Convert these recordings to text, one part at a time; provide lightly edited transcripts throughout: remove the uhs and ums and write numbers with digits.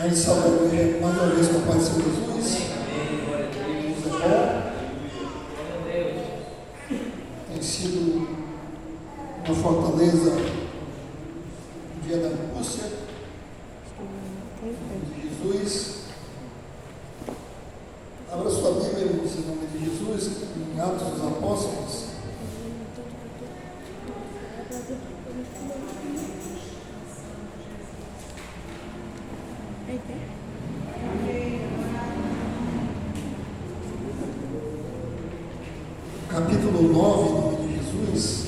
Nós saudamos mais uma vez com o Pai de São Jesus. Deus é bom. Tem sido uma fortaleza no dia da angústia de Jesus. Abra sua Bíblia, irmãos, em nome de Jesus, em Atos dos Apóstolos. Capítulo 9, em nome de Jesus.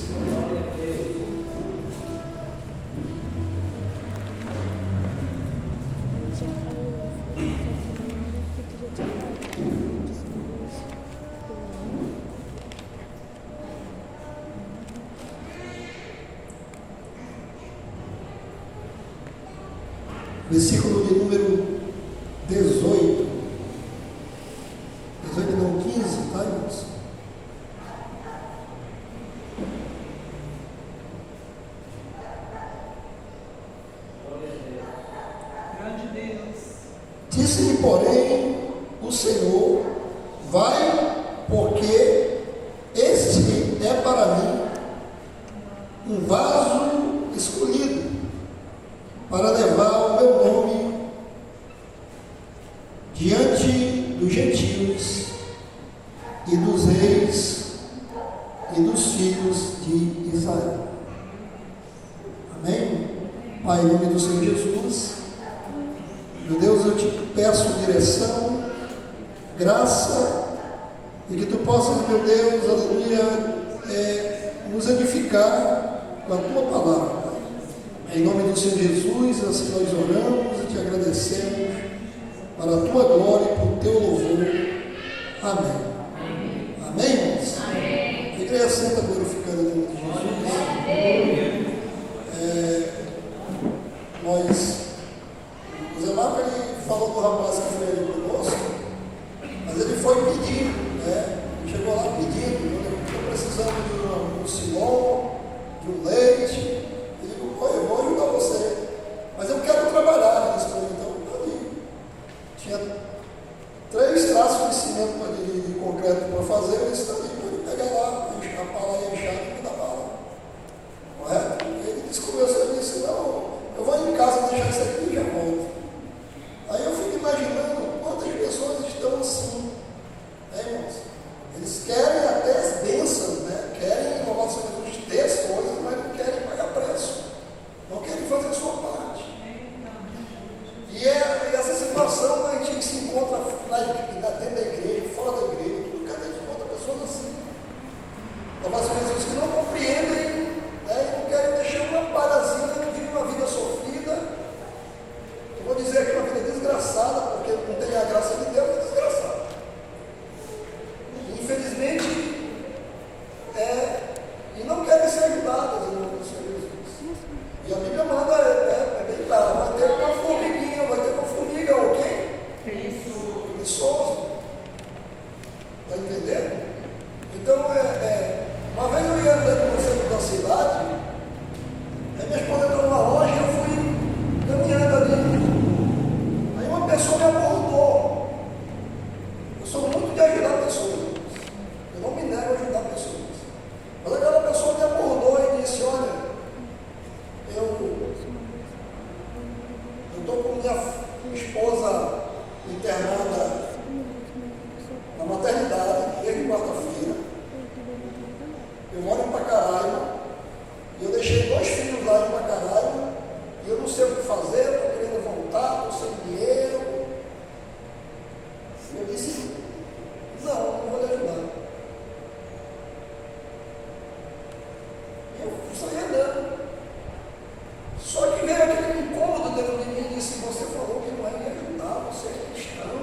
Versículo de número 18. 18 não, 15, tá, irmãos? Disse-lhe, porém, o Senhor: vai, porque este é para mim um vaso escolhido, para levar o meu nome diante dos gentios e dos reis e dos filhos de Israel. Amém? Pai, em nome do Senhor Jesus, meu Deus, eu te peço direção, graça, e que tu possas, meu Deus, aleluia, nos edificar com a tua palavra. Em nome do Senhor Jesus, assim nós oramos e te agradecemos para a tua glória e para o teu louvor. Amém. Amém, irmãos? Amém. A igreja senta glorificando em nome de Jesus. O Zé Marco, ele falou do rapaz que foi ali conosco, mas ele foi pedir, né? Ele chegou lá pedindo: eu estou precisando de um silon, de um leite. Ele disse: eu vou ajudar você, mas eu quero trabalhar nesse projeto. Então, ali tinha 3 traços de cimento de concreto para fazer. Eu disse: pode pegar lá, a pala e a enxada e me dá bala. Correto? Ele descobriu isso e disse: não, eu vou em casa deixar isso aqui e já volto. Aí eu fico imaginando quantas pessoas estão assim, né, irmãos? Eles querem até as bênçãos, né? Querem roubar seu Jesus, ter as coisas, mas não querem pagar preço, não querem fazer a sua parte. E essa situação a gente se encontra dentro da igreja, fora da igreja, tudo que a gente encontra pessoas assim. Roubar seu Jesus que não compreendem, né? E não querem deixar uma palhazinha, vivem uma vida sofrida. Vou dizer aqui uma vida desgraçada, porque não tem a graça de Deus, é desgraçada. Infelizmente, e não querem ser ajudadas em nome do Senhor Jesus. E a Bíblia manda, é bem claro: vai ter uma formiguinha, vai ter uma formiga, ok? Preguiçoso. Está entendendo? Então, uma vez eu ia andando no centro da cidade, aí minha esposa entrou numa loja e eu fui caminhando ali. Aí uma pessoa me abordou. Eu sou muito de ajudar pessoas. Eu não me nego a ajudar pessoas. Mas aquela pessoa me abordou e disse: olha, eu estou com minha esposa internada na maternidade desde quarta-feira. Eu moro em Pacaraima e eu deixei 2 filhos lá em Pacaraima e eu não sei o que fazer, estou querendo voltar, estou sem dinheiro. Eu disse: não vou lhe ajudar. Eu saí andando. Só que veio aquele incômodo dentro de mim e disse: você falou que não vai me ajudar, você é cristão.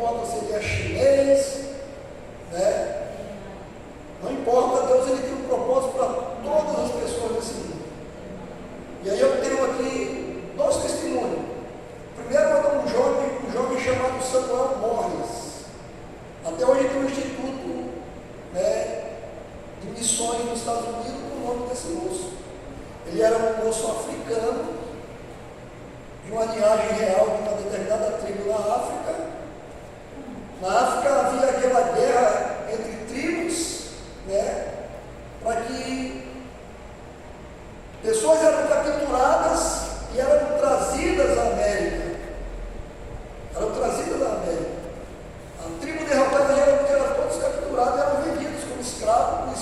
importa se ele é chinês, né? Não importa, Deus ele tem um propósito para todas as pessoas desse mundo. E aí eu tenho aqui 2 testemunhos. Primeiro é um jovem chamado Samuel Morris. Até hoje tem um instituto, né, de missões nos Estados Unidos com o nome desse moço. Ele era um moço africano, de uma linhagem real de uma determinada tribo na África. Na África havia aquela guerra entre tribos, né, para que pessoas eram capturadas e eram trazidas à América. Eram trazidas à América. A tribo derrotada geralmente eram todos capturados e eram vendidos como escravos.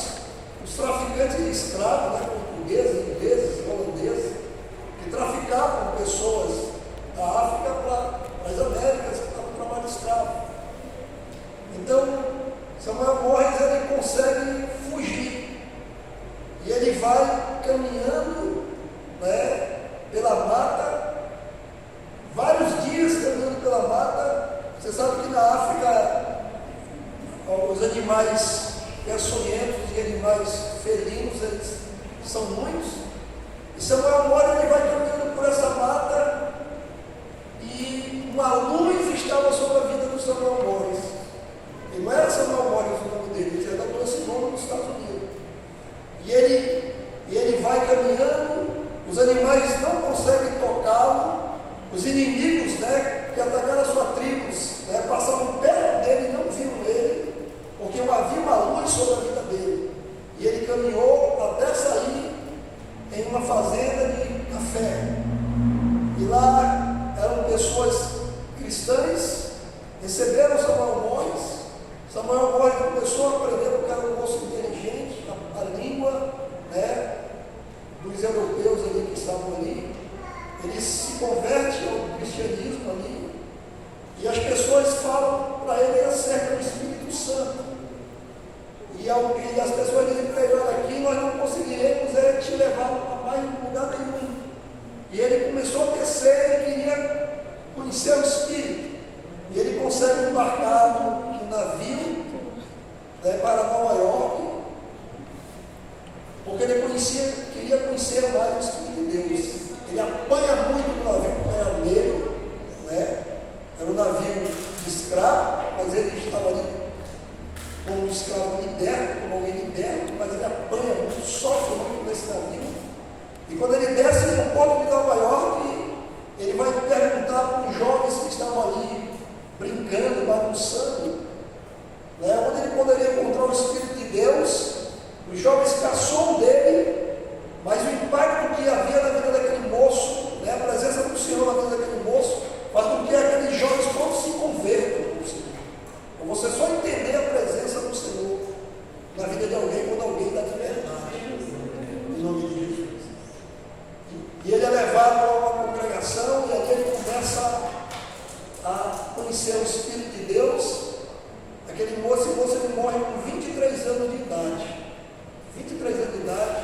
Os traficantes de escravos, né, portugueses, ingleses, holandeses, que traficavam pessoas da África para as Américas para o trabalho escravo. Então, Samuel Morris ele consegue fugir e ele vai caminhando, né, pela mata, vários dias caminhando pela mata. Você sabe que na África os animais peçonhentos e animais felinos eles são muitos. E Samuel Morris ele vai caminhando por essa mata e uma luz estava sobre a vida do Samuel Morris. E não era Samuel Morris o nome dele, ele adotou esse nome nos Estados Unidos. E ele vai caminhando, os animais não conseguem tocá-lo, os inimigos, né, que atacaram as suas tribos, né, passavam perto dele e não viram ele, porque havia uma luz sobre a vida dele. E ele caminhou até sair em uma fazenda de café. E lá eram pessoas cristãs, receberam Samuel Morris. Samuel Morris começou a aprender, porque era um moço inteligente, a língua, né, dos europeus ali que estavam ali. Ele se converte ao cristianismo ali. E as pessoas falam para ele acerca do Espírito Santo. E as pessoas dizem para ele: olha, aqui nós não conseguiremos te levar a mais lugar nenhum. E ele começou a descer, ele queria conhecer o Espírito. E ele consegue embarcar no navio, né, para Nova York, porque ele queria conhecer mais o Espírito de Deus. Ele apanha muito no navio, porque era negro, né? Era um navio de escravo, mas ele estava ali como um escravo liberto, como alguém liberto, mas ele apanha muito, sofre muito nesse navio. E quando ele desce no porto de Nova York, ele vai perguntar para os jovens que estavam ali brincando, bagunçando, né, onde ele poderia encontrar o Espírito de Deus. Os jovens caçou dele, mas o impacto que havia na vida daquele moço, né, a presença do Senhor na vida daquele moço, faz com que aqueles jovens todos se convertam para o Senhor. Então você só entender a presença do Senhor na vida de alguém quando alguém dá liberdade, em nome de Jesus. E ele é levado a uma congregação e ali ele começa a conhecer o Espírito de Deus. Aquele moço ele morre com 23 anos de idade. 23 anos de idade,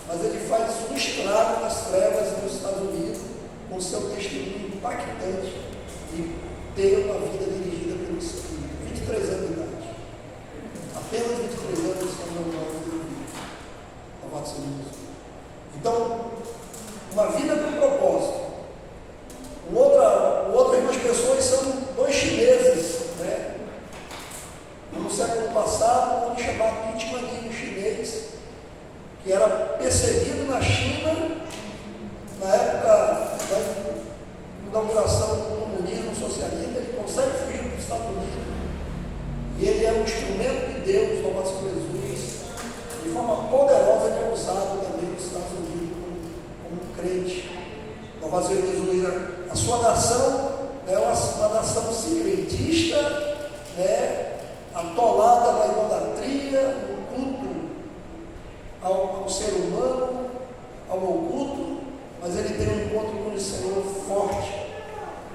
mas ele faz um estrago nas trevas nos Estados Unidos, com seu testemunho impactante e ter uma vida dirigida pelo Espírito. 23 anos de idade. Apenas 23 anos estão no nome de vida. Louvado seja Jesus. Então, uma vida com propósito. Outras pessoas são 2 chineses, né? No século passado, um homem chamado Hitmaninho chinês, que era perseguido na China, na época da inauguração do comunismo socialista. Ele consegue fugir para os Estados Unidos. E ele é um instrumento de Deus, louvado seja Jesus, de forma poderosa, que é usado também nos Estados Unidos como crente. Louvado seja Jesus. A sua nação é uma nação secretista, né, atolada na idolatria, no culto ao ser humano, ao oculto, mas ele tem um encontro com o Senhor forte.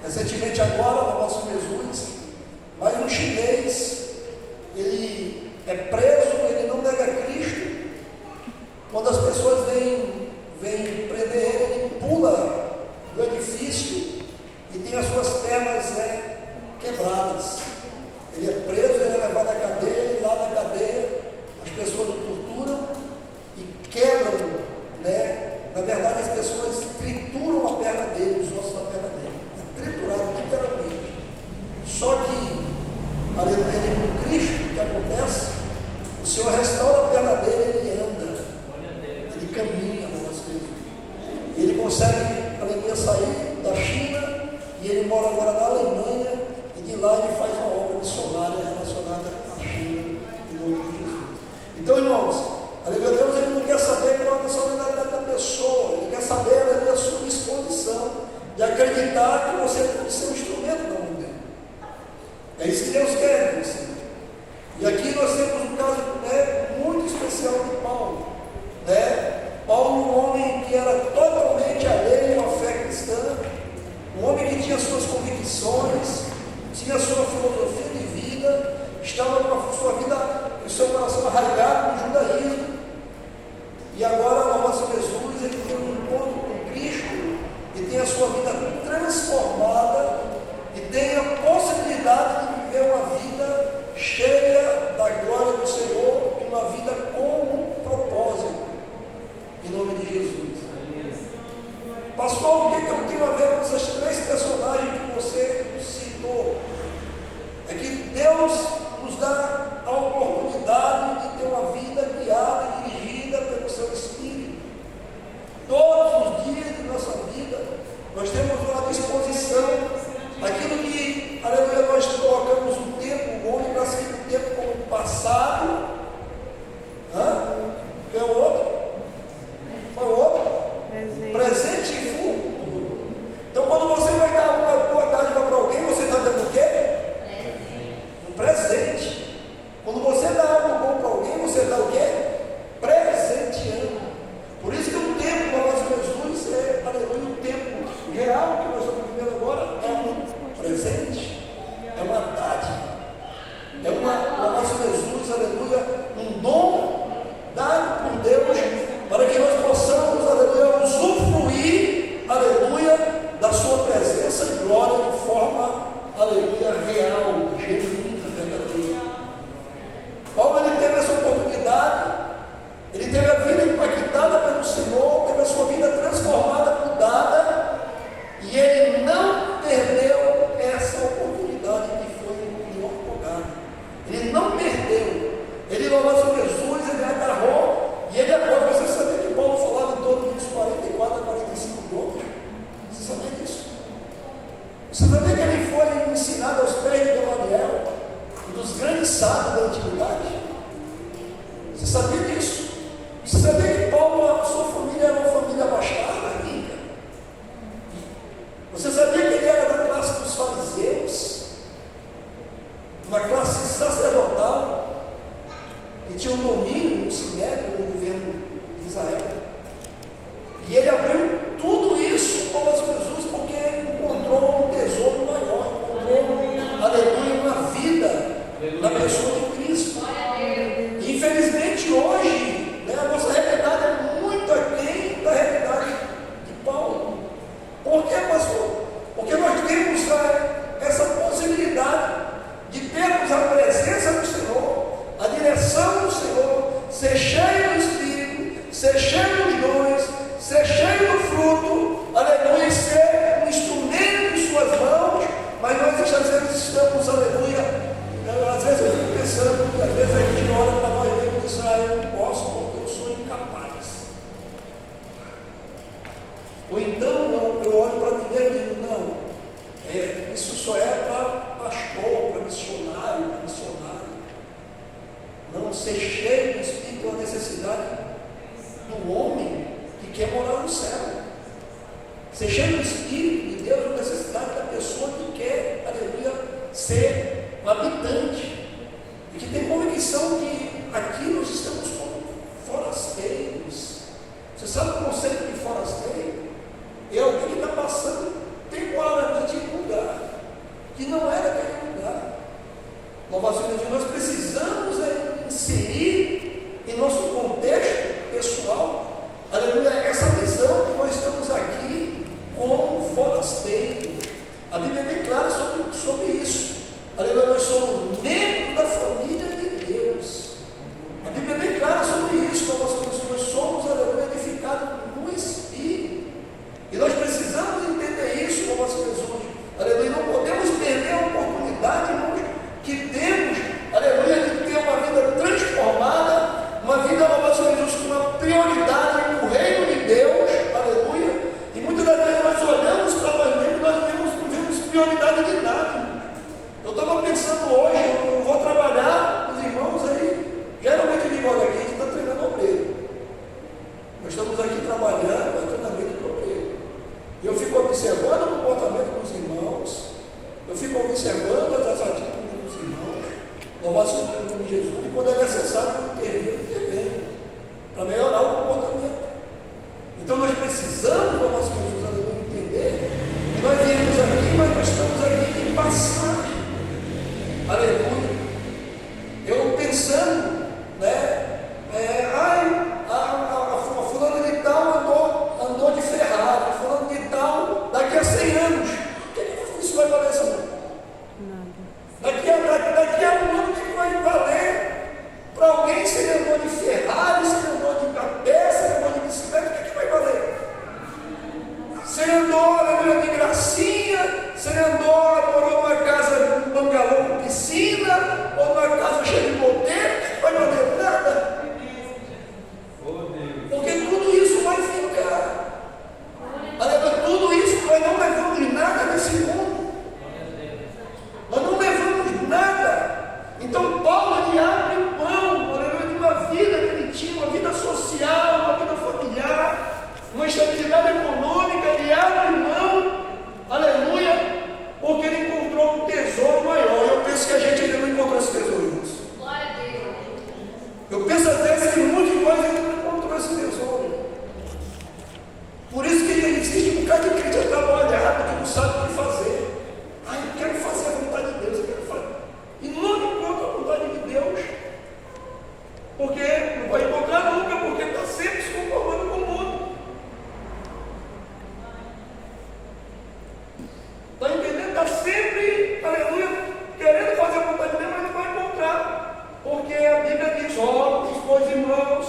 Recentemente agora, no nosso Jesus, mais um chinês, ele é preso, ele não nega Cristo. Quando as pessoas vêm prender ele, ele pula do edifício e tem as suas pernas, né, quebradas. Ele é preso, ele é levado à cadeia, e lá na cadeia as pessoas o torturam e quebram, né? Na verdade, as pessoas trituram a perna dele, os ossos da perna dele. É triturado literalmente. Só que, aleluia, com Cristo, o que acontece? O Senhor restaura a perna dele, ele anda, ele caminha, ele consegue, aleluia, sair da China e ele mora agora na Alemanha e de lá ele faz uma obra missionária relacionada à China, em nome de Jesus. Então, irmãos, aleluia, Deus ele não quer saber qual é a nacionalidade da pessoa, ele quer saber, aleluia, a sua disposição de acreditar que você pode ser um instrumento da mão dele. É isso que Deus quer de você. E aqui nós temos um caso, né, muito especial de Paulo, né? Paulo, um homem que era totalmente alheio à fé cristã, um homem que tinha suas convicções, tinha sua filosofia de vida, estava com a sua vida, o seu coração arraigado no judaísmo, e agora, ao nosso Jesus, ele tem um encontro com Cristo, e tem a sua vida transformada, e tem a possibilidade de viver uma vida cheia da glória do Senhor, e uma vida com um propósito. Em nome de Jesus. Pastor, o que eu tenho a ver com essas três personagens que você citou? É que Deus nos dá a oportunidade de ter uma vida guiada e dirigida pelo seu Espírito. Todos os dias de nossa vida, nós temos uma disposição, aquilo que, aleluia, nós colocamos o tempo, o homem classifica o tempo como passado. Quem é o outro? Qual é o outro? Presente e futuro. Então, quando você vai dar uma boa dádiva para alguém, você está dando o quê? Um presente. Quando você dá algo bom para alguém, você dá o quê? Presenteando. Por isso que o tempo para nós Jesus é, aleluia, o tempo real que nós estamos vivendo agora é um presente, é uma dádiva, é para nosso Jesus, aleluia, um dom dado por Deus para que nós possamos, aleluia, usufruir, aleluia, da sua presença e glória de forma, aleluia, real, genuína, verdadeira. Paulo, ele teve essa oportunidade, ele teve a vida impactada pelo Senhor, teve a sua vida transformada, mudada, e ele não perdeu essa oportunidade que foi lhe otorgada. Ele não perdeu, ele louvou Jesus, ele agarrou. E ele agora, você sabia que Paulo falava em torno dos 44 a 45 dons? Você sabia disso? Você sabia que ele foi ensinado aos pés de Gamaliel, um dos grandes sábios da antiguidade? Você sabia disso? Você sabia que Paulo, a sua família era uma família bastarda, rica? Você sabia que ele era da classe dos fariseus? Uma classe sacerdotal? E tinha um domínio no sinédrio, no governo de Israel. E ele abriu tudo isso para Jesus, porque encontrou um tesouro maior, encontrou, aleluia, uma vida na pessoa de Cristo. E, infelizmente, hoje, né, a nossa realidade é muito aquém da realidade de Paulo. Por quê, pastor? Porque nós temos essa possibilidade de termos a presença do Senhor, a direção do Senhor, ser cheio do Espírito, ser cheio dos dons, ser cheio do fruto, aleluia, ser um instrumento em suas mãos, mas nós às vezes estamos, aleluia, às vezes eu fico pensando, às vezes a gente olha para nós mesmos e diz, eu não posso porque eu sou incapaz. Ou então eu olho para mim mesmo e digo, não, isso só é para pastor, para missionário, para missionário. Não, ser cheio do Espírito é uma necessidade do homem que quer morar no céu. Ser cheio do Espírito de Deus é uma necessidade da pessoa que quer, aleluia, ser um habitante. E que tem convicção que aqui nós estamos como forasteiros. Você sabe o conceito de forasteiro? É alguém que está passando temporariamente em um lugar que não é daquele lugar. Louvado seja Deus, nós precisamos inserir em nosso contexto pessoal, aleluia, essa visão que nós estamos aqui como forasteiros. A Bíblia é bem clara sobre isso. Aleluia, nós somos Aleluia. Eu pensando, né? A fulana de tal andou de Ferrari, fulano de tal, daqui a 100 anos, o que isso vai valer essa mulher? Daqui a um ano, o que vai valer para alguém se ele andou de Ferrari, se ele andou de pé, se ele andou de bicicleta, o que vai valer? Se ele andou de gracinha, se ele morou numa casa, num bangalô com piscina, ou numa casa cheia de moteiro, o que vai valer? Nada. Porque tudo isso vai ficar. Tudo isso nós não levamos nada nesse mundo. Nós não levamos nada. Então Paulo ele abre mão de uma vida que ele tinha, uma vida social, uma vida familiar, uma estabilidade econômica, ele abre mão, aleluia, porque ele encontrou um tesouro maior. Eu penso que a gente ainda não encontrou esse tesouro, irmãos. Eu penso às vezes que muita coisa ainda não encontrou esse tesouro. Por isso que existe um bocado de crente atrapalhado, que não sabe o que fazer. Eu quero fazer a vontade de Deus, eu quero fazer. E não encontra a vontade de Deus. Porque não vai encontrar nunca, porque está sempre se conformando com o mundo. Está entendendo? Está sempre, aleluia, querendo fazer a vontade de Deus, mas não vai encontrar. Porque a Bíblia diz, pois irmãos,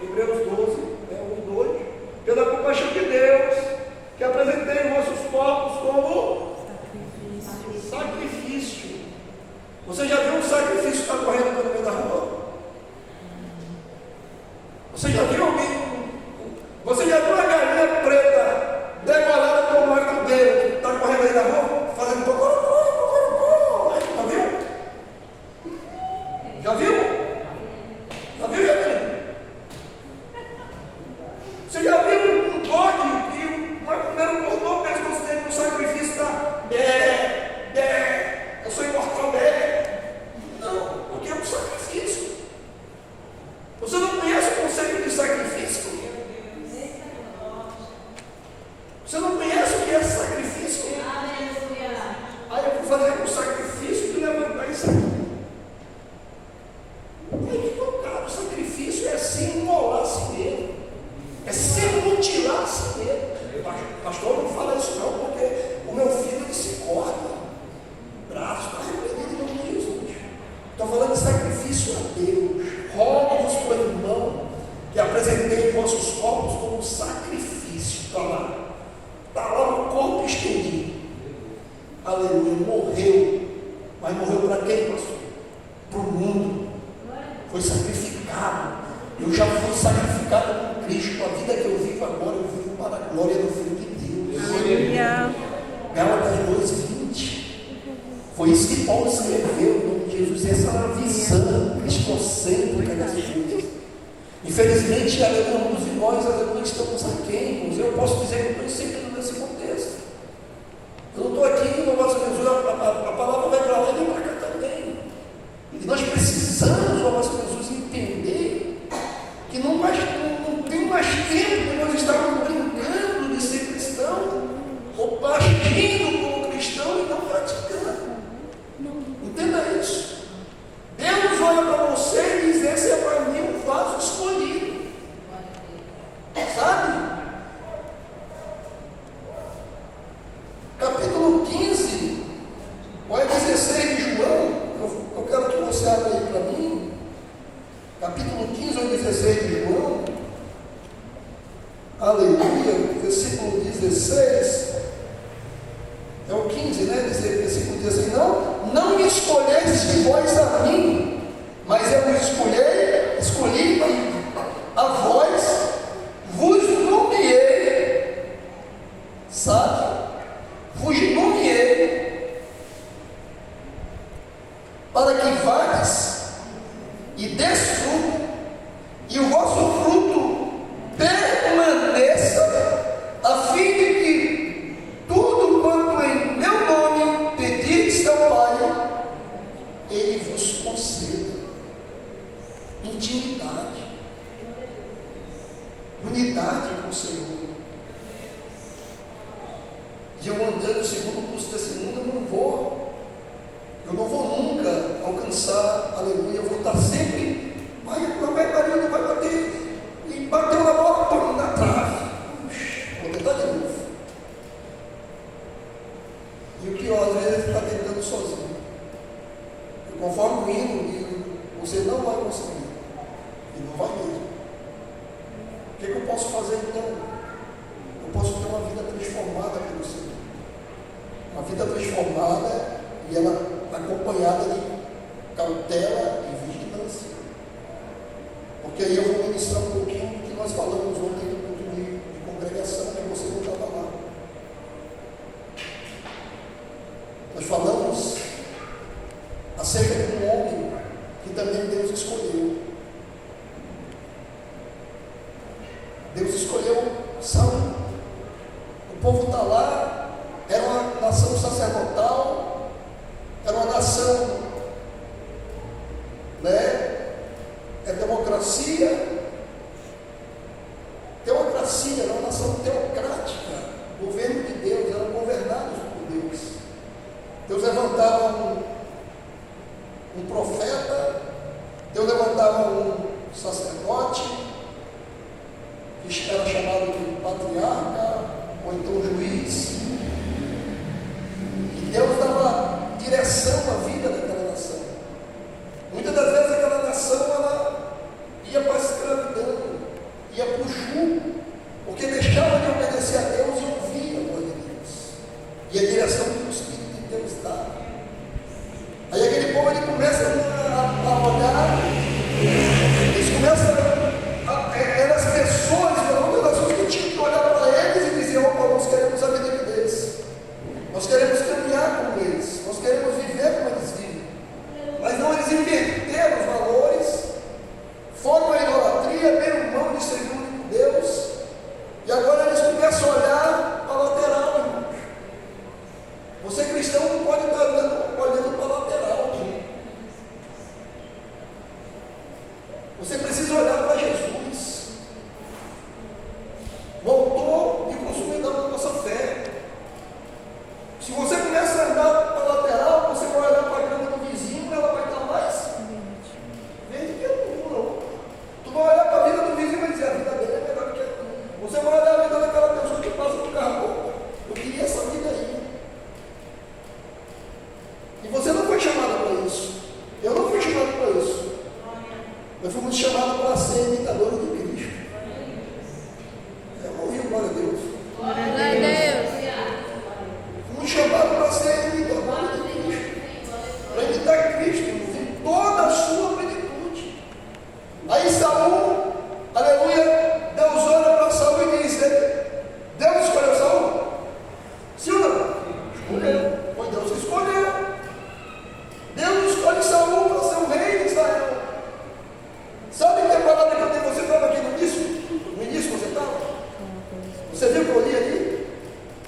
Hebreus 12, 1 e 2, pela compaixão de Deus, que apresentei vossos corpos como sacrifício. Você já viu um sacrifício que está correndo no meio da rua? Você já viu alguém? Você já viu uma galinha preta degolada com o marco dele que está correndo aí na rua? Fazendo cocorocó. Já viu? Já viu? Já viu, Jair? Você já viu um bode que vai comer um cordão mesmo considerando um sacrifício está eu sou imortal, não, porque é um sacrifício. Você não conhece o conceito de sacrifício? Você não conhece o que é sacrifício? Aí eu vou fazer um sacrifício de levantar isso aqui. O sacrifício é se imolar a si mesmo, é se mutilar a si mesmo. Pastor, não fala isso não, porque o meu filho ele se corta, braço, está repreendido em nome de Jesus. Estou falando de sacrifício a Deus. Rogo-vos, por irmão, que apresentei vossos corpos como sacrifício. Está lá o corpo estendido. Aleluia, morreu. Mas morreu para quem, pastor? Para o mundo. Foi sacrificado. Eu já fui sacrificado com Cristo. A vida que eu vivo agora, eu vivo para a glória do Filho de Deus. Aleluia. Gálatas 2:20. Foi isso que Paulo escreveu em nome de Jesus. Essa era a visão cristocêntrica das coisas. Infelizmente, aleluia, alguns de nós, aleluia, estamos aquém. Eu posso dizer que eu estou inserido nesse contexto. Eu não estou aqui, no nosso Jesus, a palavra vai para lá e vem para cá também. E nós precisamos, o nosso Jesus, entender que não tem mais tempo que nós estávamos brincando de ser cristão, ou partindo como cristão e não praticando. Entenda isso. Deus olha para você e diz: esse é para mim um vaso escolhido. Sabe? Capítulo 15, olha 16 de João. Eu quero que você abra aí para mim. Capítulo 15, ou 16 de João. Aleluia. Versículo 16. É o 15, né? Versículo 16. Assim, não me escolheste vós a mim, mas eu escolhi a vós, vos nomeei, sabe? Vos nomeei, para que vades e des fruto, e o vosso fruto permaneça, a fim de que tudo quanto em meu nome pedires ao Pai, Ele vos conceda. Intimidade, unidade com o Senhor. E eu andando segundo o curso desse mundo, eu não vou nunca lançar, aleluia, eu vou estar sempre, não vai Maria, não vai bater, e bateu na bola, pô, na trave. Vou tentar de novo. E o pior, às vezes, está tentando sozinho. E conforme o hino, você não vai conseguir. E não vai mesmo. O que eu posso fazer então? Eu posso ter uma vida transformada pelo Senhor. Uma vida transformada e ela acompanhada de cautela e vigilância. Porque aí eu vou ministrar um pouquinho do que nós falamos ontem no culto de congregação, que você não estava lá. Nós falamos acerca de um homem que também Deus escolheu. Deus escolheu Saul. O povo está lá, era uma nação sacerdotal, era uma nação, é democracia, era uma nação teocrática, governo de Deus, eram governados por Deus. Deus levantava um profeta, Deus levantava um sacerdote, que era chamado de patriarca, ou então juiz, e Deus dava direção à vida daquela nação. Muitas das vezes aquela nação ela ia para a escravidão, ia para o jugo, porque deixava de obedecer a Deus e ouvia a voz de Deus, e a direção que o Espírito de Deus dá. Aí aquele povo ele começa a olhar, eles começam eram as pessoas, muitas das pessoas que tinham que olhar para eles e dizer: opa, nós queremos a vida deles, nós queremos caminhar com eles, nós queremos viver como eles vivem. Mas não, eles inverteram os valores, foram a idolatria, abriram mão de servir o único Deus, e agora eles começam a olhar para a lateral, irmãos. Você cristão não pode estar olhando para a lateral, irmão. Você precisa olhar para Jesus. Voltou e consolidou a nossa fé. Se você começa a andar para a lateral, você vai olhar para a grama do vizinho, ela vai estar mais verde que a tua. Tu vai olhar para a vida do vizinho e vai dizer: a vida dele é melhor que a tua. Você vai olhar a vida daquela pessoa que passa no carro: eu queria essa vida aí. E você não foi chamado para isso. Eu não fui chamado para isso. Nós fomos chamados para ser imitadores de Cristo. Eu ouvi o glória a Deus. Glória a Deus. Fomos chamados para ser imitadores de Cristo. Para imitar Cristo em toda a sua plenitude. Aí Saul, aleluia, Deus olha para Saul e diz: Deus escolheu Saul? Sim ou não? Escolheu. Foi Deus que escolheu. Deus escolhe Saul para ser o rei de Israel. Sabe que a palavra que eu dei, você estava aqui no início? No início você estava? Você viu que eu li ali?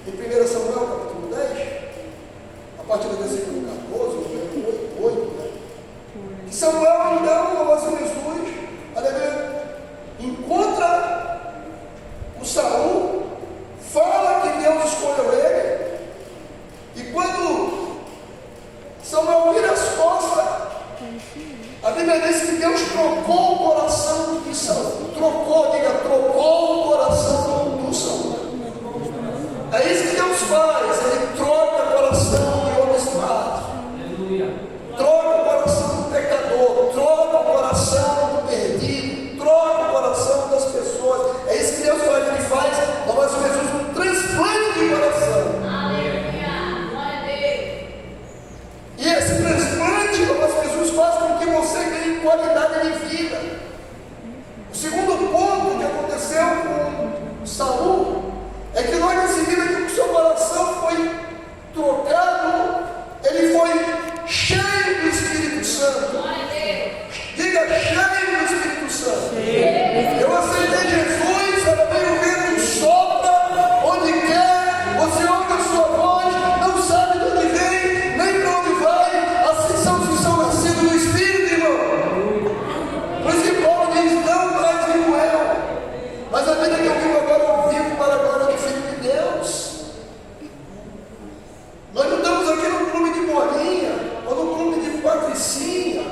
Em 1 Samuel capítulo 10, a partir do versículo 14, 8, né? Que Samuel então, ao Senhor Jesus, aleluia, encontra o Saul, fala que Deus escolheu ele, e quando Samuel vira as costas, a Bíblia diz que Deus trocou o coração de Saul. Trocou o coração do Saul. É isso que Deus faz. Ele troca o coração de homens maus. Troca o coração do pecador. Troca o coração do perdido. Troca o coração das pessoas. É isso que Deus faz. Ele faz, nós Jesus, um transplante de coração. E esse transplante, nós Jesus faz com que você ganhe qualidade de vida. O segundo ponto que aconteceu com Saul é que logo em seguida que o seu coração foi trocado, ele foi cheio do Espírito Santo. Diga: cheio do Espírito Santo. Eu aceitei Jesus, ela veio vendo, sopra onde quer, você ouve a sua voz, não sabe de onde vem, nem para onde vai. Assim são os que são nascidos do Espírito, irmão. Por isso que Paulo diz: não mais vivo eu, mas a vida que eu vivo agora eu vivo para a glória do Filho de Deus. Nós não estamos aqui no clube de bolinha, ou no clube de patricinha,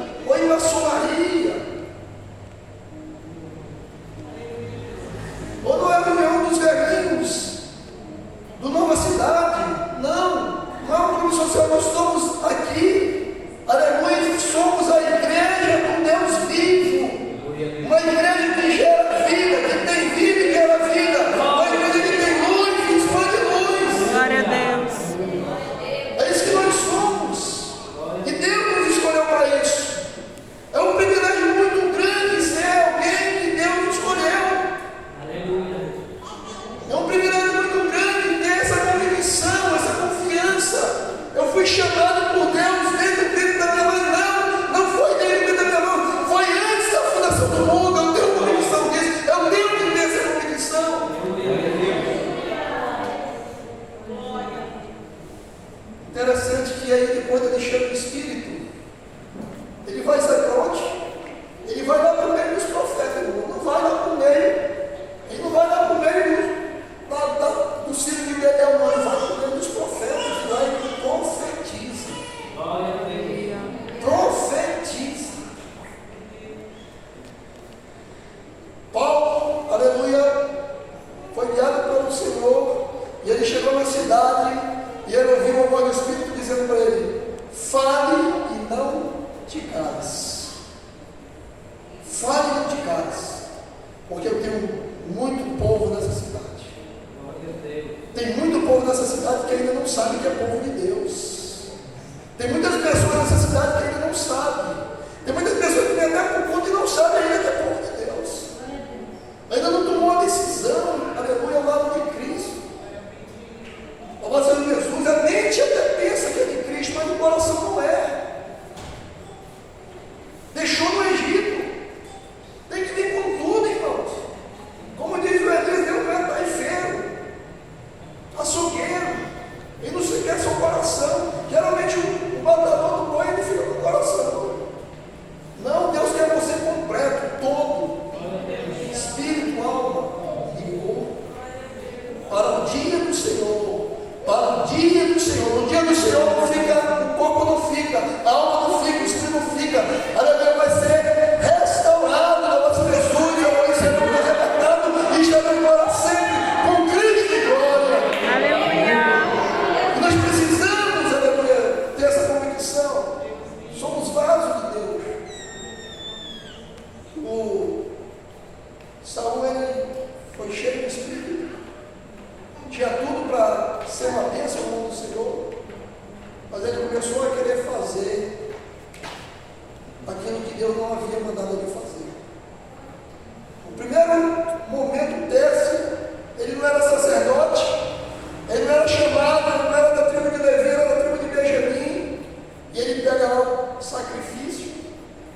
vai sair para onde? Ele vai lá para o meio dos profetas, irmão. Não vai lá para o meio. Ele não vai lá para o meio do círculo de Betel, não. Ele vai para o meio dos profetas. E lá ele profetiza. Profetiza. Paulo, aleluia, foi guiado pelo Senhor. E ele chegou na cidade. E ele ouviu uma voz do Espírito dizendo para ele: fale e não te cales. Fale e não te cales. Porque eu tenho muito povo nessa cidade. Tem muito povo nessa cidade que ainda não sabe que é povo de Deus. Tem muitas pessoas nessa cidade que ainda não sabem. Tem muitas pessoas que vêm até por conta e não sabem ainda que é povo de Deus. Ainda não tomou a decisão, aleluia, ao lado de Cristo. O Senhor Jesus, a mente até pensa que é de Cristo, mas o coração não é. Deixou no Egito. Tem que vir com tudo, irmãos. Como diz o Elias, Deus não é taifeiro, açougueiro. Ele não se quer seu coração. Geralmente o batador do boi ele fica com o coração. Não, Deus quer você completo, todo. Espírito, alma e corpo. Para o dia do Senhor. Para o dia do Senhor. No dia do Senhor não fica, o corpo não fica, a alma não fica, o espírito não fica. Aleluia, vai ser restaurado na nossa Jesus, vai ser arrebatado e estaremos para sempre com Cristo em glória. Aleluia. E nós precisamos, aleluia, ter essa convicção. Somos vasos de Deus. O Saul, ele foi cheio do Espírito. Tinha tudo para ser uma bênção no mundo do Senhor, mas ele começou a querer fazer aquilo que Deus não havia mandado ele fazer. No primeiro momento desse, ele não era sacerdote, ele não era chamado, ele não era da tribo de Levi, era da tribo de Benjamim, e ele pega lá o sacrifício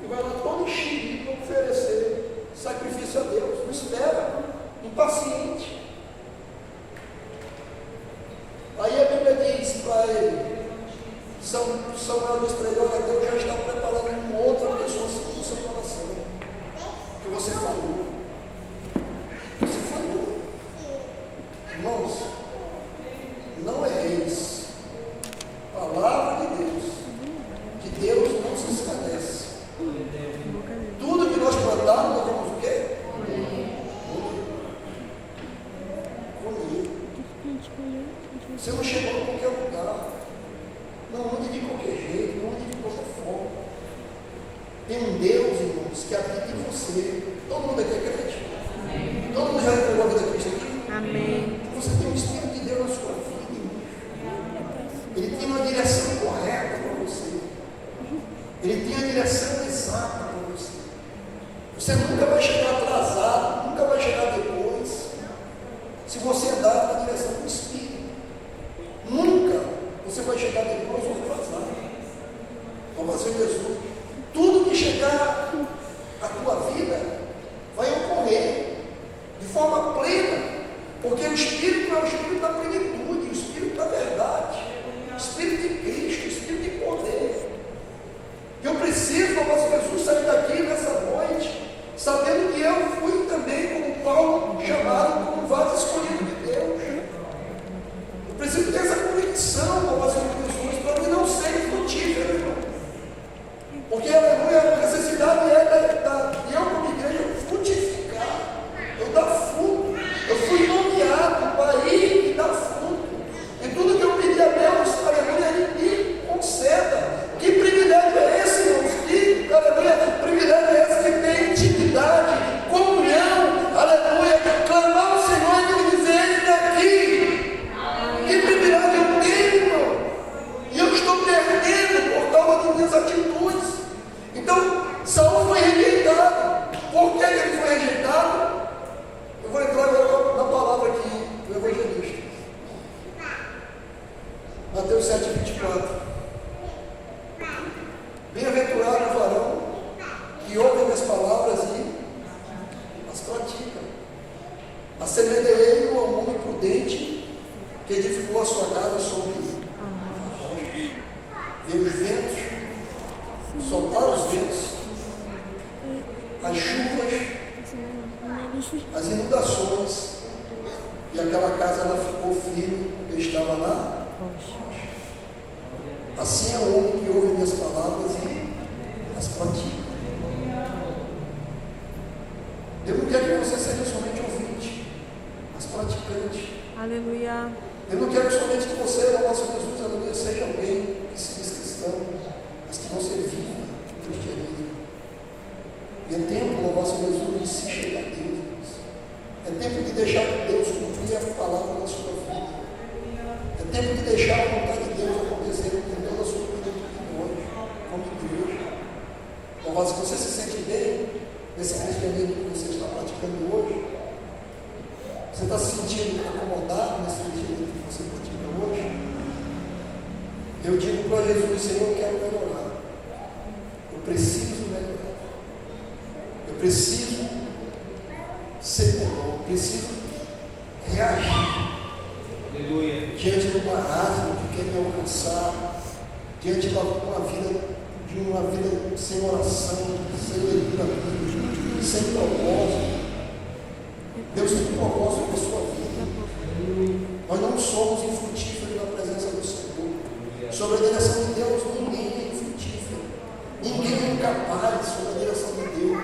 e vai lá todo enxerido oferecer sacrifício a Deus. Não espera, impaciente. Aí a Bíblia diz para ele, Samuel diz para ele: olha, Deus já está preparando uma outra pessoa segundo o seu coração. Que você falou. Você falou. Irmãos, não erreis. Palavra de Deus. Que Deus não se esclarece. Tudo que nós plantarmos, nós vamos o quê? Colher. Você não chegou em qualquer lugar. Não ande de qualquer jeito, não ande de qualquer forma. Tem um Deus, irmãos, que habita em você. Todo mundo aqui é crente? Amém. Todo mundo já entregou a vida a Cristo aqui? Amém. Você tem o Espírito de Deus na sua vida, irmãos. Ele tem uma direção correta para você. Ele tem a direção exata para você. Você nunca vai chegar atrasado, nunca vai chegar depois, se você andar na direção do Espírito. Nunca você vai chegar depois ou atrasado. Vamos fazer Jesus. Tudo que chegar à tua vida vai ocorrer de forma plena, porque o Espírito é o Espírito da plenitude, o Espírito da verdade, o Espírito de Cristo, o Espírito de poder. Eu preciso, nosso Jesus, sair daqui nessa noite, sabendo que eu fui também, como Paulo, chamado como vaso escolhido de Deus. Eu preciso ter essa convicção, nosso Jesus, para mim não ser frutífero, irmão. Porque, aleluia, a necessidade é eu, como igreja, frutificar, eu dar fruto. Eu fui nomeado para ir e dar fruto. E tudo que eu pedi a Deus, aleluia, Ele me conceda. Que privilégio é esse, irmãos? Que, aleluia, privilégio é esse que tem intimidade, comunhão, aleluia, clamar ao Senhor e Ele dizer: Ele está aqui. Que privilégio eu tenho, irmão? E eu estou perdendo por causa das minhas atitudes. soprar os ventos, as chuvas, as inundações, e aquela casa ela ficou firme, porque estava lá. Assim é o homem que ouve minhas palavras e as pratica. Eu não quero que você seja somente ouvinte, mas praticante. Aleluia. Eu não quero somente que você, nosso Jesus, aleluia, seja alguém que se diz cristão, mas que você viva o cristianismo. E é tempo, louvar seu Jesus, de se chegar a Deus. É tempo de deixar Deus cumprir a palavra na sua vida. É tempo de deixar a vontade de Deus acontecer em toda a sua vida hoje, como igreja. Louvar, se você se sente bem nesse cristianismo que você está praticando hoje, você está se sentindo acomodado nesse cristianismo que você pratica hoje, eu digo para Jesus, Senhor, eu quero melhorar. Eu preciso melhorar. Eu preciso ser melhor. Eu preciso reagir. Aleluia. Diante do marasmo que quer me alcançar, diante de uma vida sem oração, sem leitura bíblica, sem propósito. Deus tem um propósito para a sua vida. Nós não somos infrutíferos na presença do Senhor. Sobre a direção de Deus, ninguém é infrutífero. Ninguém é incapaz sobre a direção de Deus.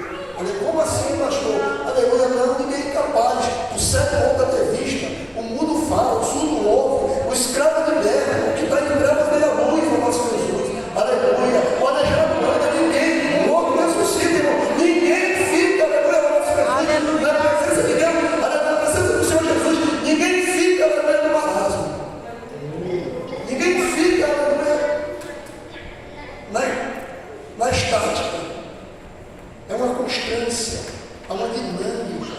Como assim, pastor? Aleluia, não, ninguém é incapaz. O cego volta a ter vista, o mudo fala, o surdo ouve, o escravo liberta, o que está em trevas vê a luz, o nosso Jesus. Aleluia. O aleijado anda, ninguém, o louco ressuscita, irmão. Ninguém fica, aleluia, o nosso Jesus. Na presença de Deus, aleluia, na presença do Senhor Jesus, ninguém fica, aleluia, no marasmo. Ninguém fica, aleluia, na estática. É uma constância, é uma dinâmica.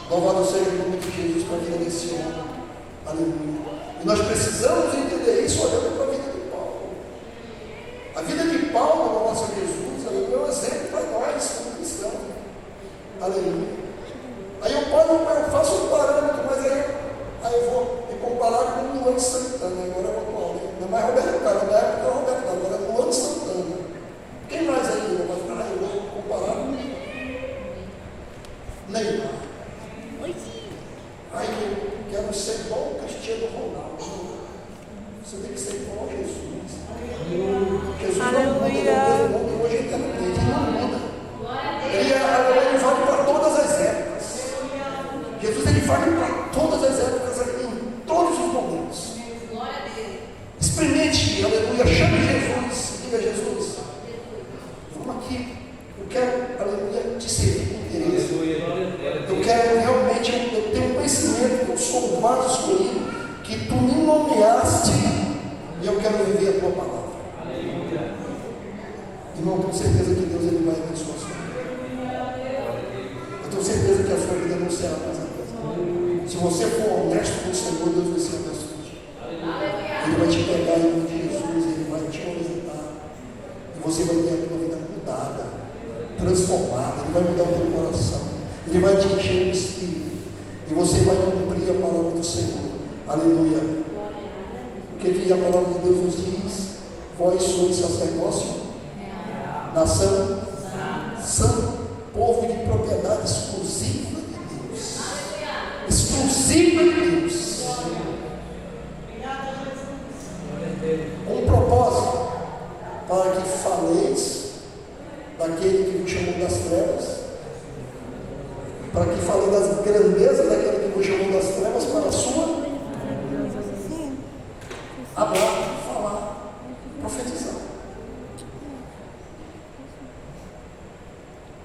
Louvado seja o nome de Jesus para a vida desse homem. Aleluia. E nós precisamos entender isso olhando para a vida de Paulo. A vida de Paulo, no nosso Jesus, aleluia, é um exemplo para nós como cristãos. Aleluia. Aí eu faço um parâmetro, mas aí eu vou me comparar com o Luan Santana. Agora eu vou Paulo. Não é mais Roberto Carlos, na época era Roberto Carlos, agora é Luan Santana. Quem mais aí? Eu vou comparar com Neymar. Aí eu quero ser igual o Cristiano Ronaldo. Você tem que ser igual a Jesus. Jesus não muda, Deus muda hoje eternamente. Ele não muda. Ele vale para todas as épocas. Jesus ele vale para todas as épocas, em todos os momentos. Experimente, aleluia, chame Jesus, diga Jesus. Vamos aqui. Eu quero, aleluia, te servir com interesse. Eu quero realmente, eu tenho conhecimento que eu sou o vaso escolhido, que tu me nomeaste, e eu quero viver a tua palavra. Irmão, eu tenho certeza que Deus ele vai abençoar a sua vida. Eu tenho certeza que a sua vida não será mais a mesma. Se você for honesto com o Senhor, Deus vai ser abençoado. Ele vai te pegar em nome de Jesus, ele vai te orientar, e você vai ter a tua vida mudada, transformada, ele vai mudar o teu coração, ele vai te encher o Espírito, e você vai cumprir a palavra do Senhor. Aleluia. O que a palavra de Deus nos diz? Vós sois sacerdócio, nação santa, povo de propriedade exclusiva de Deus. Exclusiva de Deus. Com propósito, para que faleis daquele que vos chamou das trevas, para que fale das grandezas daquele que vos chamou das trevas para a sua hablar, falar, profetizar.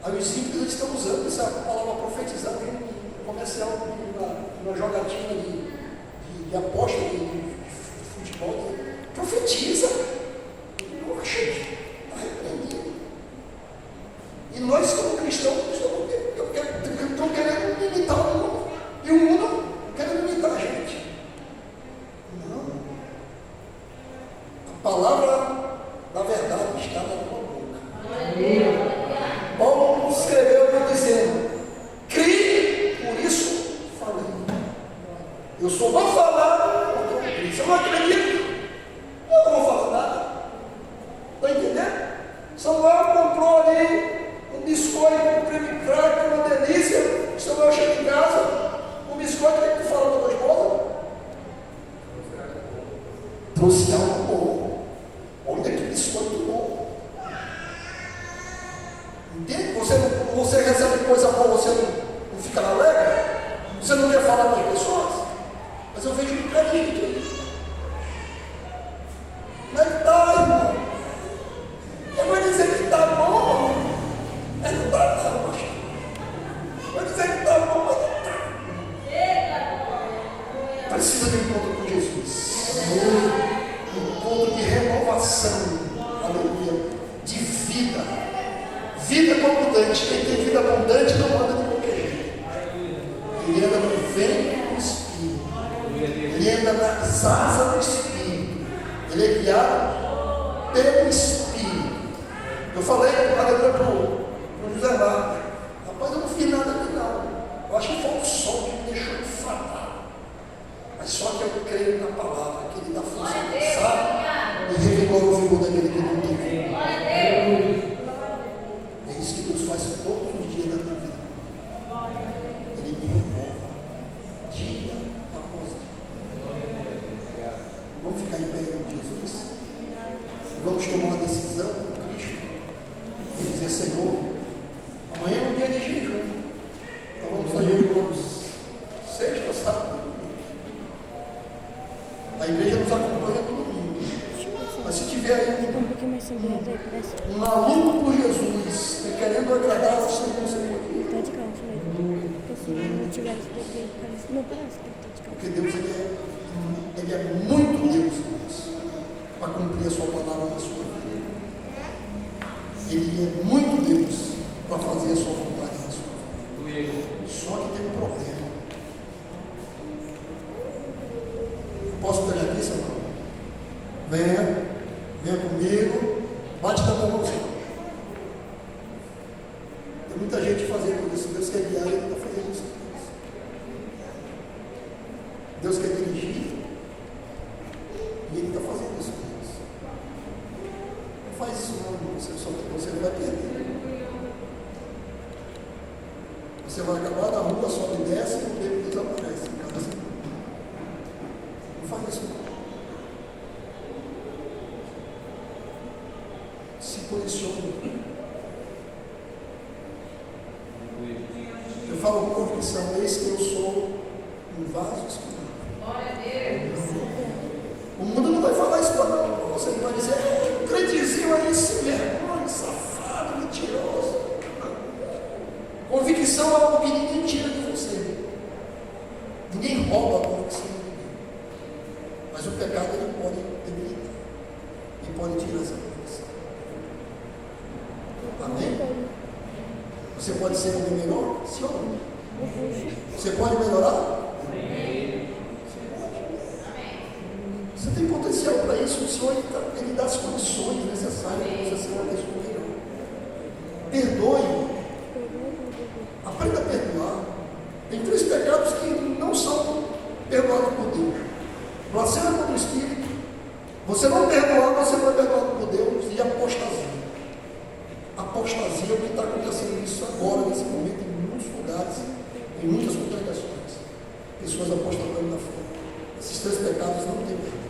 Aí os ímpios estão usando essa palavra profetizar no comercial, na jogatina de aposta de futebol. Profetiza. Poxa, está repreendido. E nós, como cristãos, estamos querendo imitar o mundo. E o mundo querendo imitar a gente. Não. A palavra da verdade está na tua boca. Paulo escreveu dizendo: criei, por isso falei. Eu só vou falar porque eu criei. Se eu não acredito, eu não vou falar. Entende? Você recebe coisa boa, você não fica alegre? Você não quer falar com as pessoas? Mas eu vejo um carinho aqui. Como é que está, irmão? Eu vou dizer que está bom. Mas não está não, pastor. Vou dizer que está bom, mas não está. Precisa de um encontro com Jesus. Um encontro de renovação. Aleluia. De vida. Vida abundante. Quem tem vida abundante não anda de qualquer jeito. Ele anda no vento do Espírito. Ele anda nas asas do Espírito. Ele é guiado pelo Espírito. Eu falei para o José Marcos, rapaz, eu não fiz nada aqui não. Eu acho que foi o sol que me deixou enfadado. Mas só que eu creio na palavra, que ele dá força cansado e revigora o vigor daquele que não tem vida. É isso que Deus faz todos os dias da minha vida. Ele me renova dia após dia. Vamos ficar em pé em Jesus. Vamos tomar uma decisão com Cristo e dizer: Senhor, amanhã é um dia de jejum. Então vamos fazer vamos sexta, sábado. A igreja nos acompanha no domingo. Mas se tiver aí um maluco por Jesus, querendo agradar ao Senhor, você pode ir. Porque Deus ele é muito Deus para cumprir a sua palavra na sua vida. Ele é muito Deus para fazer a sua vontade na sua vida. Só que tem um problema. Posso pegar aqui, seu irmão? Venha comigo, bate na mão no Senhor. Tem muita gente fazendo isso. Deus quer guiar, Ele está fazendo isso. Deus quer dirigir e Ele está fazendo isso. Não faz isso não, irmão. Você vai perder. Você vai acabar na rua, sobe e desce e o tempo desaparece em casa. Não faz isso não. Se posicione. Eu falo com convicção: eis que eu sou um vaso escolhido. O mundo não vai falar isso para você, não vai dizer: um crentezinho aí, sem vergonha, safado, mentiroso. Convicção é algo que ninguém tira de você. Ninguém rouba a convicção de ninguém. Mas o pecado ele pode debilitar e pode tirar essa convicção. Amém? Você pode ser alguém melhor? Sim ou não? Você pode melhorar? Você tem potencial para isso. O Senhor ele dá as condições necessárias para você ser uma pessoa melhor. Perdoe. Aprenda a perdoar. Tem 3 pecados que não são perdoados por Deus: blasfêmia contra o Espírito, você não perdoar, você não é perdoado por Deus, e apostasia. Apostasia é o que está acontecendo isso agora, nesse momento, em muitos lugares, em muitas congregações. Pessoas apostando na fé. Esses 3 pecados não têm perdão.